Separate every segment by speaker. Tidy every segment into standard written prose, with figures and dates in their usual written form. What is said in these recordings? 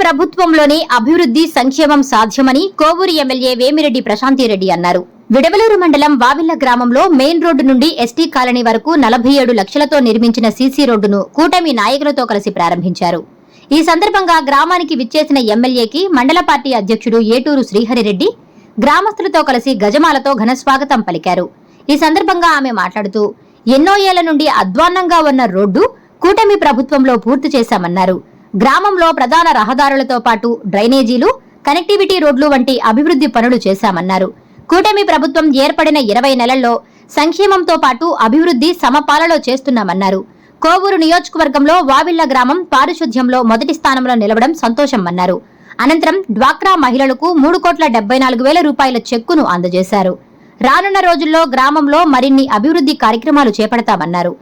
Speaker 1: ప్రభుత్వంలోని అభివృద్ధి సంక్షేమం సాధ్యమని కోవూరు ఎమ్మెల్యే వేమిరెడ్డి ప్రశాంతిరెడ్డి అన్నారు. విడవలూరు మండలం వావిళ్ల గ్రామంలో మెయిన్ రోడ్డు నుండి ఎస్టీ కాలనీ వరకు 47 లక్షలతో నిర్మించిన సీసీ రోడ్డును కూటమి నాయకులతో కలిసి ప్రారంభించారు. ఈ సందర్భంగా గ్రామానికి విచ్చేసిన ఎమ్మెల్యేకి మండల పార్టీ అధ్యక్షుడు ఏటూరు శ్రీహరిరెడ్డి గ్రామస్తులతో కలిసి గజమాలతో ఘనస్వాగతం పలికారు. ఈ సందర్భంగా ఆమె మాట్లాడుతూ ఎన్నో ఏళ్ల నుండి అధ్వాన్నంగా ఉన్న రోడ్డు కూటమి ప్రభుత్వంలో పూర్తి చేశామన్నారు. గ్రామంలో ప్రధాన రహదారులతో పాటు డ్రైనేజీలు, కనెక్టివిటీ రోడ్లు వంటి అభివృద్ధి పనులు చేశామన్నారు. కూటమి ప్రభుత్వం ఏర్పడిన 20 నెలల్లో సంక్షేమంతో పాటు అభివృద్ధి సమపాలలో చేస్తున్నామన్నారు. కోవూరు నియోజకవర్గంలో వావిళ్ల గ్రామం పారిశుధ్యంలో మొదటి స్థానంలో నిలవడం సంతోషమన్నారు. అనంతరం డ్వాక్రా మహిళలకు 3,74,000 రూపాయల చెక్కును అందజేశారు. రానున్న రోజుల్లో గ్రామంలో మరిన్ని అభివృద్ధి కార్యక్రమాలు చేపడతామన్నారు.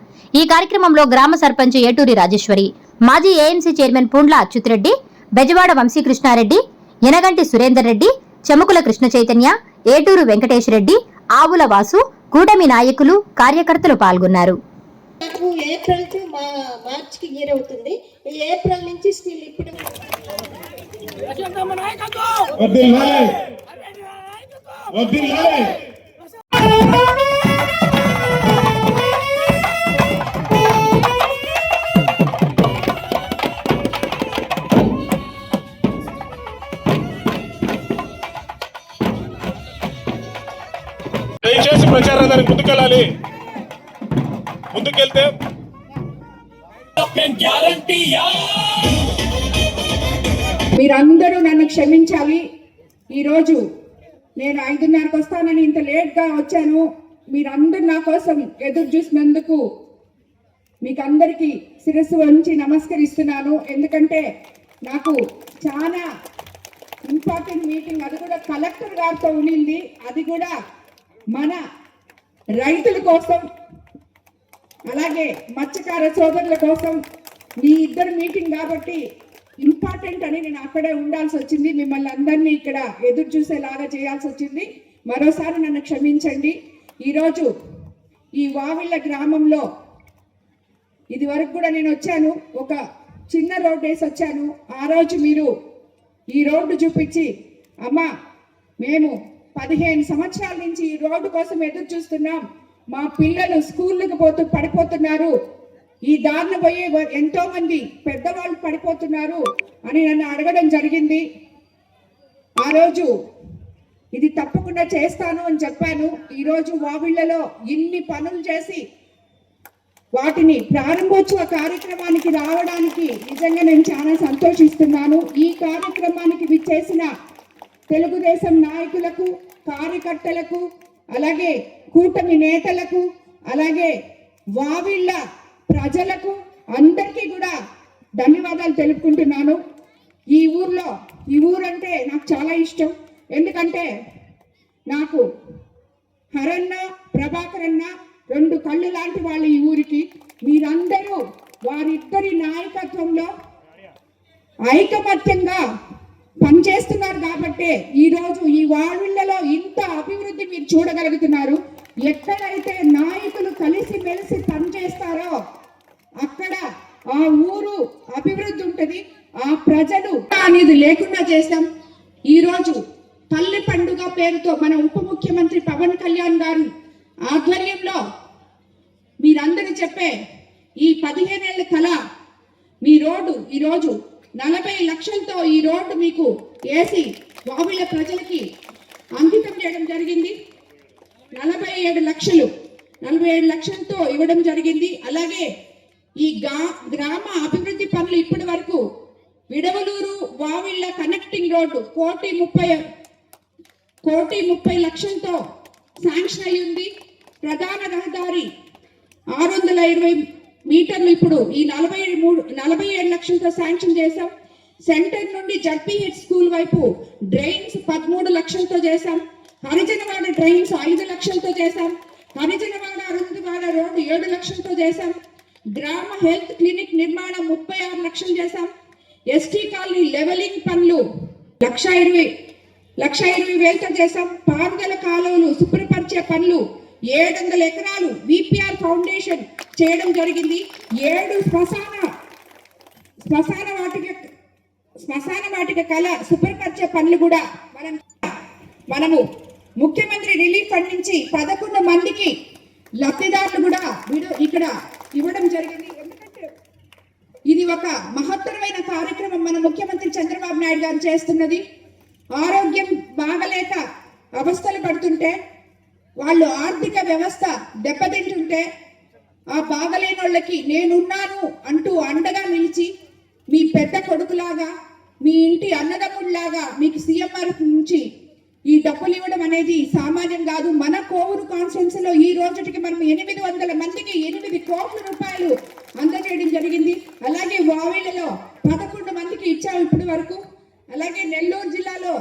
Speaker 1: ఈ కార్యక్రమంలో గ్రామ సర్పంచ్ ఏటూరి రాజేశ్వరి, మాజీ ఏఎంసీ చైర్మన్ పుండ్ల అచ్యుతరెడ్డి, బెజవాడ వంశీకృష్ణారెడ్డి, యనగంటి సురేందర్ రెడ్డి, చెముకుల కృష్ణ చైతన్య, ఏటూరు వెంకటేశ్వరెడ్డి, ఆవుల వాసు, కూటమి నాయకులు, కార్యకర్తలు పాల్గొన్నారు.
Speaker 2: ఏప్రిల్ టు మార్చికి ఇయర్ అవుతుంది. ఈ ఏప్రిల్ నుంచి స్టిల్ ఇప్పుడు
Speaker 3: దయచేసి ప్రచారాన్ని ముందుకెళ్ళాలి. ముందుకెళ్తే
Speaker 4: మీరందరూ నన్ను క్షమించాలి. ఈరోజు నేను 5:30కి వస్తానని ఇంత లేట్గా వచ్చాను. మీరందరూ నా కోసం ఎదురు చూసినందుకు మీకు అందరికీ శిరస్సు వంచి నమస్కరిస్తున్నాను. ఎందుకంటే నాకు చాలా ఇంపార్టెంట్ మీటింగ్, అది కూడా కలెక్టర్ గారితో ఉండింది. అది కూడా మన రైతుల కోసం, అలాగే మత్స్యకార సోదరుల కోసం మీ ఇద్దరు మీటింగ్ కాబట్టి ఇంపార్టెంట్ అని నేను అక్కడే ఉండాల్సి వచ్చింది. మిమ్మల్ని అందరినీ ఇక్కడ ఎదురు చూసేలాగా చేయాల్సి వచ్చింది. మరోసారి నన్ను క్షమించండి. ఈరోజు ఈ వావిళ్ల గ్రామంలో ఇది వరకు కూడా నేను వచ్చాను, ఒక చిన్న రోడ్డు వేసి వచ్చాను. ఆ రోజు మీరు ఈ రోడ్డు చూపించి, అమ్మా మేము 15 సంవత్సరాల నుంచి ఈ రోడ్డు కోసం ఎదురు చూస్తున్నాం, మా పిల్లలు స్కూళ్ళకి పడిపోతున్నారు, ఈ దారిన పోయే ఎంతో మంది పెద్దవాళ్ళు పడిపోతున్నారు అని నన్ను అడగడం జరిగింది. ఆ రోజు ఇది తప్పకుండా చేస్తాను అని చెప్పాను. ఈరోజు వావిళ్లలో ఇన్ని పనులు చేసి వాటిని ప్రారంభోత్సవ కార్యక్రమానికి రావడానికి నిజంగా నేను చాలా సంతోషిస్తున్నాను. ఈ కార్యక్రమానికి విచ్చేసిన తెలుగుదేశం నాయకులకు, కార్యకర్తలకు, అలాగే కూటమి నేతలకు, అలాగే వావిళ్ల ప్రజలకు అందరికీ కూడా ధన్యవాదాలు తెలుపుకుంటున్నాను. ఈ ఊరంటే నాకు చాలా ఇష్టం. ఎందుకంటే నాకు హరన్న, ప్రభాకర్ అన్న 2 కళ్ళు లాంటి వాళ్ళు ఈ ఊరికి. మీరందరూ వారిద్దరి నాయకత్వంలో ఐకమత్యంగా పనిచేస్తున్నారు కాబట్టి ఈరోజు ఈ వావిళ్లలో ఇంత అభివృద్ధి మీరు చూడగలుగుతున్నారు. ఎక్కడైతే నాయకులు కలిసి మెలిసి పనిచేస్తారో అక్కడ ఆ ఊరు అభివృద్ధి ఉంటుంది. ఆ ప్రజలు అనేది లేకుండా చేశాం. ఈరోజు పల్లె పండుగ పేరుతో మన ఉప ముఖ్యమంత్రి పవన్ కళ్యాణ్ గారు ఆధ్వర్యంలో మీరందరూ చెప్పే ఈ 15 ఏళ్ల కళ మీ రోడ్డు ఈరోజు 40 లక్షలతో ఈ రోడ్డు మీకు వేసి వావిళ్ల ప్రజలకి అంకితం చేయడం జరిగింది. 47 లక్షలతో ఇవ్వడం జరిగింది. అలాగే ఈ గ్రామ అభివృద్ధి పనులు ఇప్పటి వరకు విడవలూరు వావిళ్ల కనెక్టింగ్ రోడ్డు 1,30 లక్షలతో శాంక్షన్ అయ్యింది. ప్రధాన రహదారి 620 మీటర్లు ఇప్పుడు ఈ 47 లక్షలతో శాంక్షన్ చేశాం. సెంటర్ నుండి జడ్పీహెచ్ స్కూల్ వైపు డ్రైన్స్ 13 లక్షలతో చేశాం. హరిజనవాడ డ్రైన్స్ 5 లక్షలతో చేశాం. హరిజనవాడ అరుంధవాడ రోడ్డు 7 లక్షలతో చేశాం. గ్రామ హెల్త్ క్లినిక్ నిర్మాణం 36 లక్షలు చేశాం. ఎస్టీ కాలనీ లెవెలింగ్ పనులు 1,20,000తో చేశాం. పారుదల కాలువలు శుభ్రపరిచే పనులు 700 ఎకరాలు విపిఆర్ ఫౌండేషన్ చేయడం జరిగింది. 7 శ్మశాన శ్మశాన వాటిక కళ శుభ్రపరిచే పనులు కూడా మనము ముఖ్యమంత్రి రిలీఫ్ ఫండ్ నుంచి 11 మందికి లబ్ధిదారులు కూడా ఇక్కడ ఇవ్వడం జరిగింది. ఎందుకంటే ఇది ఒక మహత్తరమైన కార్యక్రమం మన ముఖ్యమంత్రి చంద్రబాబు నాయుడు గారు చేస్తున్నది. ఆరోగ్యం బాగలేక అవస్థలు పడుతుంటే, వాళ్ళు ఆర్థిక వ్యవస్థ దెబ్బతింటుంటే, ఆ బాగలేని వాళ్ళకి నేనున్నాను అంటూ అండగా నిలిచి మీ పెద్ద కొడుకులాగా, మీ ఇంటి అన్నదమ్ముడిలాగా మీకు సీఎంఆర్ నుంచి ఈ డబ్బులు ఇవ్వడం అనేది సామాన్యం కాదు. మన కోవూరు కాన్స్టిట్యున్సీలో ఈ రోజుకి మనం 800 మందికి 8 కోట్ల రూపాయలు అందజేయడం జరిగింది. అలాగే వావిళ్ళలో 11 మందికి ఇచ్చాము ఇప్పటి వరకు. అలాగే నెల్లూరు జిల్లాలో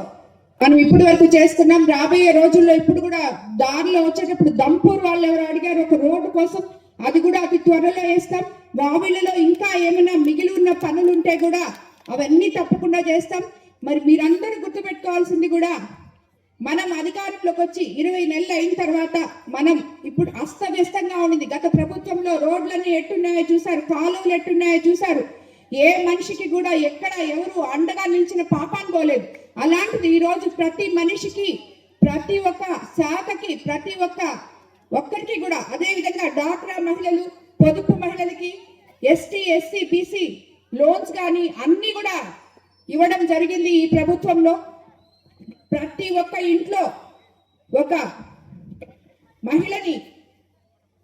Speaker 4: మనం ఇప్పటి వరకు చేసుకున్నాం. రాబోయే రోజుల్లో ఇప్పుడు కూడా దారిలో వచ్చేటప్పుడు దంపూర్ వాళ్ళు ఎవరు అడిగారు ఒక రోడ్డు కోసం, అది కూడా అతి త్వరలో వేస్తాం. వావిళ్ళలో ఇంకా ఏమైనా మిగిలి ఉన్న పనులు ఉంటే కూడా అవన్నీ తప్పకుండా చేస్తాం. మరి మీరందరూ గుర్తుపెట్టుకోవాల్సింది కూడా, మనం అధికారంలోకి వచ్చి 20 నెలలు అయిన తర్వాత మనం ఇప్పుడు అస్తవ్యస్తంగా ఉండింది. గత ప్రభుత్వంలో రోడ్లన్నీ ఎట్టున్నాయో చూసారు, కాలువలు ఎట్టున్నాయో చూసారు. ఏ మనిషికి కూడా ఎక్కడ ఎవరు అండగా నిలిచిన పాపాన్ని పోలేదు. అలాంటిది ఈరోజు ప్రతి మనిషికి, ప్రతి ఒక్క శాఖకి, ప్రతి ఒక్కరికి కూడా, అదేవిధంగా డాక్రా మహిళలు, పొదుపు మహిళలకి, ఎస్టీ, ఎస్సీ, బీసీ లోన్స్ కానీ అన్ని కూడా ఇవ్వడం జరిగింది ఈ ప్రభుత్వంలో. ప్రతి ఒక్క ఇంట్లో ఒక మహిళని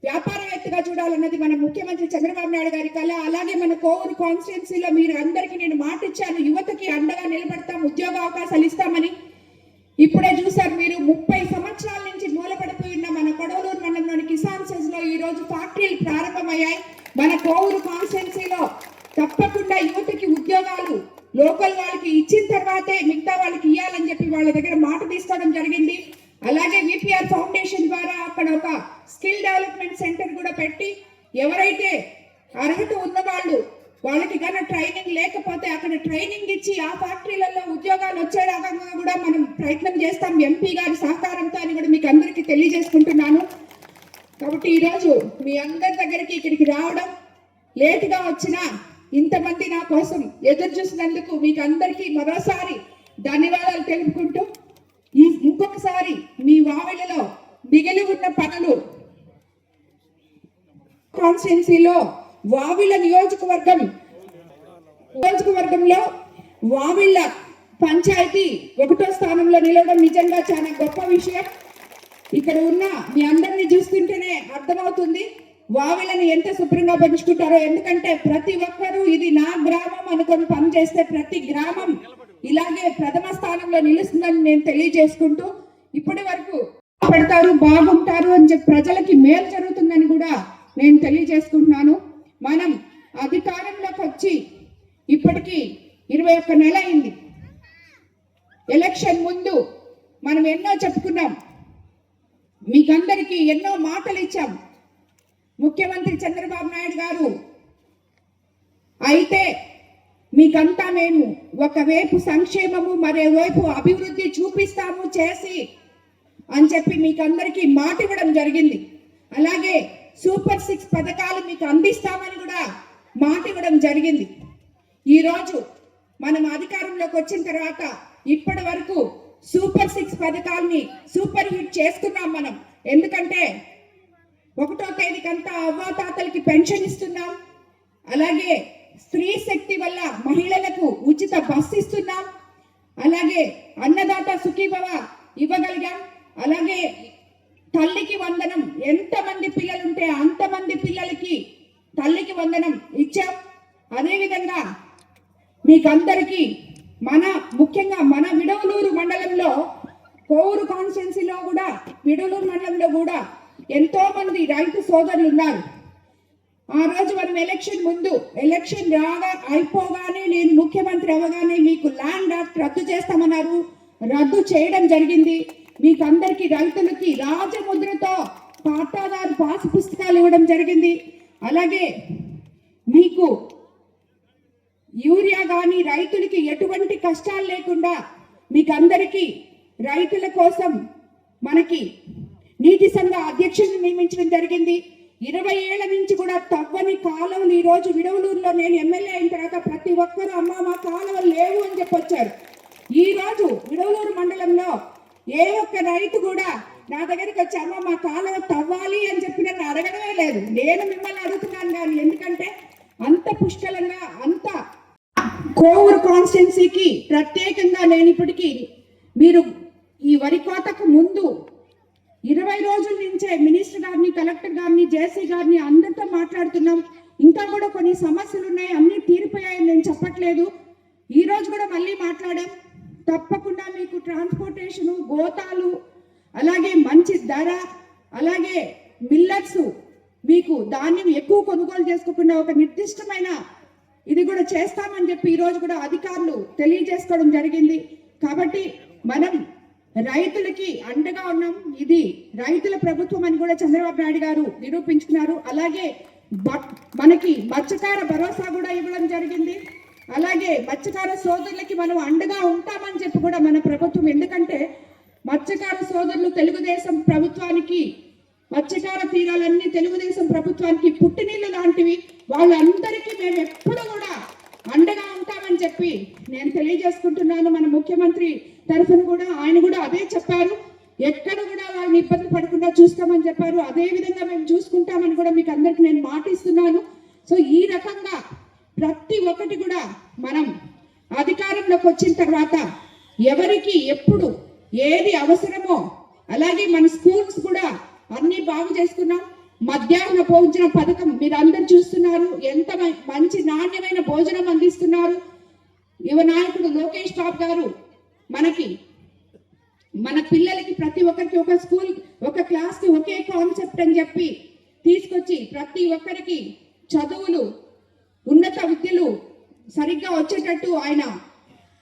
Speaker 4: వ్యాపారవేత్తగా చూడాలన్నది మన ముఖ్యమంత్రి చంద్రబాబు నాయుడు గారి కళ. అలాగే మన కోవూరు కాన్స్టిట్యున్సీలో మీరు అందరికీ నేను మాట ఇచ్చాను, యువతకి అండగా నిలబడతాం, ఉద్యోగ అవకాశాలు ఇస్తామని. ఇప్పుడే చూసారు మీరు, 30 సంవత్సరాల నుంచి మూలపడిపోయిన మన కొడవలూరు మండలంలోని కిసాన్ సెజ్ లో ఈ రోజు ఫ్యాక్టరీలు ప్రారంభమయ్యాయి. మన కోవూరు కాన్స్టిట్యున్సీలో తప్పకుండా యువతకి ఉద్యోగాలు లోకల్ వాళ్ళకి ఇచ్చిన తర్వాతే మిగతా వాళ్ళకి ఇవ్వాలని చెప్పి వాళ్ళ దగ్గర మాట తీసుకోవడం జరిగింది. అలాగే విపిఆర్ ఫౌండేషన్ ద్వారా అక్కడ ఒక స్కిల్ డెవలప్మెంట్ సెంటర్ కూడా పెట్టి, ఎవరైతే అర్హత ఉన్నవాళ్ళు వాళ్ళకి కన్నా ట్రైనింగ్ లేకపోతే అక్కడ ట్రైనింగ్ ఇచ్చి ఆ ఫ్యాక్టరీలలో ఉద్యోగాలు వచ్చే రకంగా కూడా మనం ప్రయత్నం చేస్తాం ఎంపీ గారి సహకారంతో అని కూడా మీకు అందరికీ తెలియజేసుకుంటున్నాను. కాబట్టి ఈరోజు మీ అందరి దగ్గరికి ఇక్కడికి రావడం, లేటుగా వచ్చినా ఇంతమంది నా కోసం ఎదురు చూసినందుకు మీకు అందరికీ మరోసారి ధన్యవాదాలు తెలుపుకుంటూ, ఇంకొకసారి మీ వావిళ్ళలో మిగిలి ఉన్న పనులు కాన్స్టిట్యున్సీలో వావిళ్ళ నియోజకవర్గంలో వావిళ్ళ పంచాయతీ 1వ స్థానంలో నిలవడం నిజంగా చాలా గొప్ప విషయం. ఇక్కడ ఉన్న మీ అందరినీ చూస్తుంటేనే అర్థమవుతుంది వావిళ్ళని ఎంత శుభ్రంగా పెంచుకుంటారో. ఎందుకంటే ప్రతి ఒక్కరూ ఇది నా గ్రామం అనుకొని పని చేస్తే ప్రతి గ్రామం ఇలాగే ప్రథమ స్థానంలో నిలుస్తుందని నేను తెలియజేసుకుంటూ, ఇప్పటి వరకు పెడతారు, బాగుంటారు అని చెప్పి ప్రజలకి మేలు జరుగుతుందని కూడా నేను తెలియజేసుకుంటున్నాను. మనం అధికారంలోకి వచ్చి ఇప్పటికీ 21 నెల అయింది. ఎలక్షన్ ముందు మనం ఎన్నో చెప్పుకున్నాం, మీకందరికీ ఎన్నో మాటలు ఇచ్చాం. ముఖ్యమంత్రి చంద్రబాబు నాయుడు గారు అయితే మీకంతా మేము ఒకవైపు సంక్షేమము, మరోవైపు అభివృద్ధి చూపిస్తాము చేసి అని చెప్పి మీకందరికీ మాట ఇవ్వడం జరిగింది. అలాగే సూపర్ 6 పథకాలు మీకు అందిస్తామని కూడా మాట ఇవ్వడం జరిగింది. ఈరోజు మనం అధికారంలోకి వచ్చిన తర్వాత ఇప్పటి వరకు సూపర్ 6 పథకాలని సూపర్ హిట్ చేసుకున్నాం మనం. ఎందుకంటే 1వ తేదీకంతా అవ్వాతాతలకి పెన్షన్ ఇస్తున్నాం. అలాగే స్త్రీ శక్తి వల్ల మహిళలకు ఉచిత బస్సు ఇస్తున్నాం. అలాగే అన్నదాత సుఖీభవ ఇవ్వగలిగాం. అలాగే తల్లికి వందనం, ఎంతమంది పిల్లలుంటే అంతమంది పిల్లలకి తల్లికి వందనం ఇచ్చాం. అదేవిధంగా మీకందరికీ ముఖ్యంగా మన విడవలూరు మండలంలో, కోవూరు కాన్స్టిట్యున్సీలో కూడా, విడవలూరు మండలంలో కూడా ఎంతో మంది రైతు సోదరులు ఉన్నారు. ఆ రోజు మనం ఎలక్షన్ అయిపోగానే నేను ముఖ్యమంత్రి అవగానే మీకు ల్యాండ్ యాక్ట్ రద్దు చేస్తామన్నారు. రద్దు చేయడం జరిగింది. మీకు అందరికీ రైతులకి రాజముద్రతో పట్టాదారు పాసు పుస్తకాలు ఇవ్వడం జరిగింది. అలాగే మీకు యూరియా కానీ రైతులకి ఎటువంటి కష్టాలు లేకుండా మీకు అందరికీ రైతుల కోసం మనకి నీటి సంఘ అధ్యక్షుడిని నియమించడం జరిగింది. 20 ఏళ్ల నుంచి కూడా తవ్వని కాలువలు ఈ రోజు విడవలూరులో నేను ఎమ్మెల్యే అయిన తర్వాత ప్రతి ఒక్కరూ అమ్మ మా కాలువలు లేవు అని చెప్పొచ్చారు. ఈ రోజు విడవలూరు మండలంలో ఏ ఒక్క రైతు కూడా నా దగ్గరికి వచ్చి అమ్మ మా కాలువ తవ్వాలి అని చెప్పి నన్ను అడగడమే లేదు. నేను మిమ్మల్ని అడుగుతున్నాను కానీ, ఎందుకంటే అంత పుష్కలంగా అంత కోవూరు కాన్స్టిట్యున్సీకి ప్రత్యేకంగా నేను ఇప్పటికీ మీరు ఈ వరి కోతకు ముందు 20 రోజుల నుంచే మినిస్టర్ గారిని, కలెక్టర్ గారిని, జేసీ గారిని అందరితో మాట్లాడుతున్నాం. ఇంకా కూడా కొన్ని సమస్యలు ఉన్నాయి, అన్ని తీరిపోయాయని నేను చెప్పట్లేదు. ఈ రోజు కూడా మళ్ళీ మాట్లాడాం. తప్పకుండా మీకు ట్రాన్స్పోర్టేషను, గోతాలు, అలాగే మంచి ధర, అలాగే మిల్లెట్స్, మీకు ధాన్యం ఎక్కువ కొనుగోలు చేసుకోకుండా ఒక నిర్దిష్టమైన ఇది కూడా చేస్తామని చెప్పి ఈ రోజు కూడా అధికారులు తెలియజేసుకోవడం జరిగింది. కాబట్టి మనం రైతులకి అండగా ఉన్నాం. ఇది రైతుల ప్రభుత్వం అని కూడా చంద్రబాబు నాయుడు గారు నిరూపించుకున్నారు. అలాగే మనకి మత్స్యకార భరోసా కూడా ఇవ్వడం జరిగింది. అలాగే మత్స్యకార సోదరులకి మనం అండగా ఉంటామని చెప్పి కూడా మన ప్రభుత్వం, ఎందుకంటే మత్స్యకార సోదరులు తెలుగుదేశం ప్రభుత్వానికి, మత్స్యకార తీరాలన్నీ తెలుగుదేశం ప్రభుత్వానికి పుట్టినీళ్ళు లాంటివి. వాళ్ళందరికీ మేము ఎప్పుడు కూడా అండగా ఉంటామని చెప్పి నేను తెలియజేసుకుంటున్నాను. మన ముఖ్యమంత్రి తరఫున కూడా ఆయన కూడా అదే చెప్పారు. ఎక్కడ కూడా వాళ్ళని ఇబ్బంది పడకుండా చూస్తామని చెప్పారు. అదే విధంగా మేము చూసుకుంటామని కూడా మీకు అందరికి నేను మాటిస్తున్నాను. సో ఈ రకంగా ప్రతి ఒక్కటి కూడా మనం అధికారంలోకి వచ్చిన తర్వాత ఎవరికి ఎప్పుడు ఏది అవసరమో, అలాగే మన స్కూల్స్ కూడా అన్ని బాగు చేసుకున్నాం. మధ్యాహ్న భోజన పథకం మీరు అందరు చూస్తున్నారు, ఎంత మంచి నాణ్యమైన భోజనం అందిస్తున్నారు. యువ నాయకుడు లోకేష్ బాబు గారు మనకి మన పిల్లలకి ప్రతి ఒక్కరికి ఒక స్కూల్, ఒక క్లాస్కి ఒకే కాన్సెప్ట్ అని చెప్పి తీసుకొచ్చి ప్రతి ఒక్కరికి చదువులు, ఉన్నత విద్యలు సరిగ్గా వచ్చేటట్టు ఆయన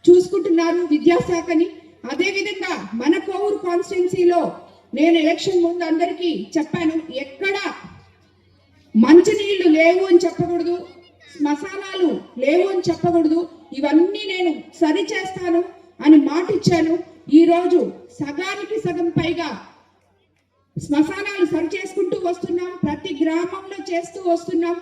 Speaker 4: చూసుకుంటున్నారు విద్యాశాఖని. అదేవిధంగా మన కోవూరు కాన్స్టిట్యున్సీలో నేను ఎలక్షన్ ముందు అందరికీ చెప్పాను, ఎక్కడ మంచినీళ్లు లేవు అని చెప్పకూడదు, శ్మశానాలు లేవు అని చెప్పకూడదు, ఇవన్నీ నేను సరి చేస్తాను అని మాట ఇచ్చాను. ఈరోజు సగానికి సగం పైగా శ్మశానాలు సరి చేసుకుంటూ వస్తున్నాం, ప్రతి గ్రామంలో చేస్తూ వస్తున్నాం.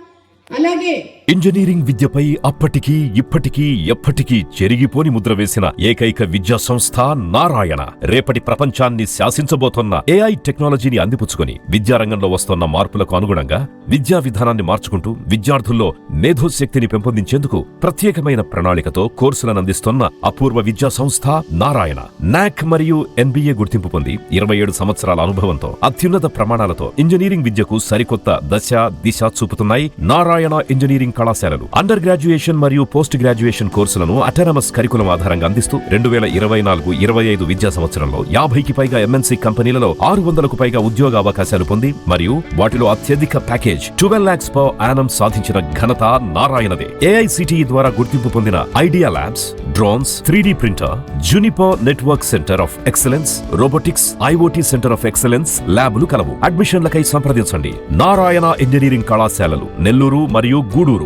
Speaker 4: అలాగే
Speaker 3: ఇంజనీరింగ్ విద్యపై అప్పటికీ ఇప్పటికీ ఎప్పటికీ చెరిగిపోని ముద్ర వేసిన ఏకైక విద్యా సంస్థ నారాయణ. రేపటి ప్రపంచాన్ని శాసించబోతోన్న ఏఐ టెక్నాలజీని అందిపుచ్చుకొని విద్యారంగంలో వస్తోన్న మార్పులకు అనుగుణంగా విద్యా విధానాన్ని మార్చుకుంటూ విద్యార్థుల్లో మేధోశక్తిని పెంపొందించేందుకు ప్రత్యేకమైన ప్రణాళికతో కోర్సులను అందిస్తోన్న అపూర్వ విద్యా సంస్థ నారాయణ. నాక్ మరియు ఎన్బిఏ గుర్తింపు పొంది 27 సంవత్సరాల అనుభవంతో అత్యున్నత ప్రమాణాలతో ఇంజనీరింగ్ విద్యకు సరికొత్త దశ దిశ చూపుతున్నాయి నారాయణ ఇంజనీరింగ్ కళాశాలలు. అండర్ గ్రాడ్యుయేషన్ మరియు పోస్ట్ గ్రాడ్యుయేషన్ కోర్సులను అటానమస్ కరికులం ఆధారంగా అందిస్తూ 2024-25 విద్యా సంవత్సరంలో 50కి పైగా ఎంఎన్సీ కంపెనీలలో 600కు పైగా ఉద్యోగ అవకాశాలు పొంది మరియు వాటిలో అత్యధిక ప్యాకేజ్ 12 lakhs per annum సాధించిన ఘనత నారాయణదే. ఏఐసిటిఈ ద్వారా గుర్తింపు పొందిన idea labs, drones, 3D printer, Juniper network centre of excellence, robotics, IoT centre of excellence ల్యాబ్లు కలవు. అడ్మిషన్లకై సంప్రదించండి. నారాయణ ఇంజనీరింగ్ కళాశాలలు నెల్లూరు మరియు గూడూరు.